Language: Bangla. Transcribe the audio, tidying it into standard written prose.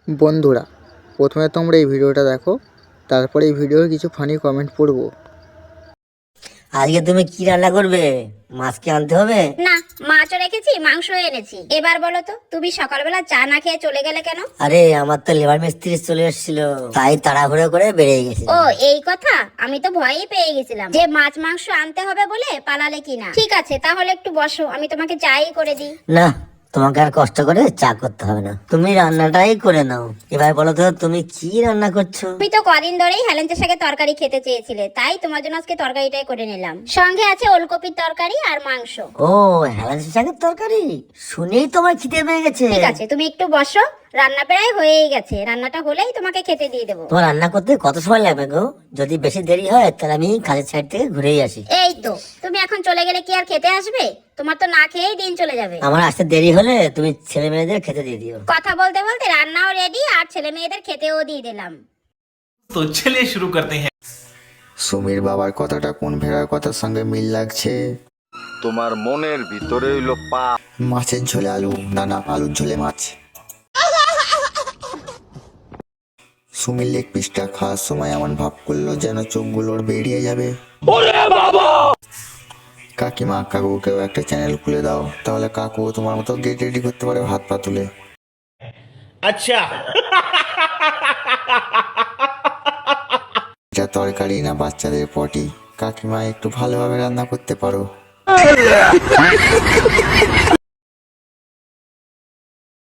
বন্ধুরা, প্রথমে তোমরা এই ভিডিওটা দেখো, তারপরে এই ভিডিওর কিছু ফানি কমেন্ট পড়বো। আজকে তুমি কি রান্না করবে? মাছ কি আনতে হবে? না, মাছও রেখেছি, মাংস এনেছি। এবার বলো তো, তুমি সকালবেলা চা না খেয়ে চলে গেলে কেন? আরে আমার তো লেবার মিস্ত্রি চলে এসেছিল, তাই তাড়াহুড়ো করে বেরিয়ে গেছি। ও এই কথা, আমি তো ভয়ই পেয়ে গেছিলাম যে মাছ মাংস আনতে হবে বলে পালালে কিনা। ঠিক আছে, তাহলে একটু বসো, আমি তোমাকে চাই করে দিই। না, তোমাকে আর কষ্ট করে চা করতে হবে না, তুমি রান্নাটাই করে নাও। এবার বলো তো তুমি কি রান্না করছো? তুমি তো কদিন ধরেই হেলেঞ্চা শাকের তরকারি খেতে চেয়েছিলে, তাই তোমার জন্য আজকে তরকারিটাই করে নিলাম। সঙ্গে আছে ওলকপির তরকারি আর মাংস। ও, হেলাঞ্চা শাকের তরকারি শুনেই তোমার খিদে পেয়ে গেছে। ঠিক আছে, তুমি একটু বসো, রান্না প্রায় হয়েই গেছে। রান্নাটা হলেই তোমাকে খেতে দিয়ে দেবো। তোমার রান্না করতে কত সময় লাগবে গো? যদি বেশি দেরি হয় তাহলে আমি কাজের সাইড থেকে ঘুরেই আসি। এই তো, তুমি এখন চলে গেলে কি আর খেতে আসবে? তোমার তো না খেয়েই দিন চলে যাবে। আমার আসতে দেরি হলে তুমি ছেলে মেয়েদের খেতে দিয়ে দিও। কথা বলতে বলতে রান্নাও রেডি আর ছেলে মেয়েদের খেতেও দিয়ে দিলাম। तो चलिए शुरू करते हैं। সুমির বাবার কথাটা কোন ভেড়ার কথার সঙ্গে মিল লাগছে? তোমার মনের ভিতরে হইলো পাপ। মাছের ঝোলে আলু, না না আলুর ঝোলে মাছ। সুমির লেগ পিসটা খাওয়ার সময় এমন ভাব করলো যেন চোখগুলোর বেরিয়ে যাবে। কাকিমা, কাকুকেও একটা চ্যানেল খুলে দাও, তাহলে কাকু তোমার মতো গেট রেডি করতে পারে হাত পা তুলে। अच्छा যা তরকারি না বাচ্চাদের পটি, কাকিমা একটু ভালোভাবে রান্না করতে পারো।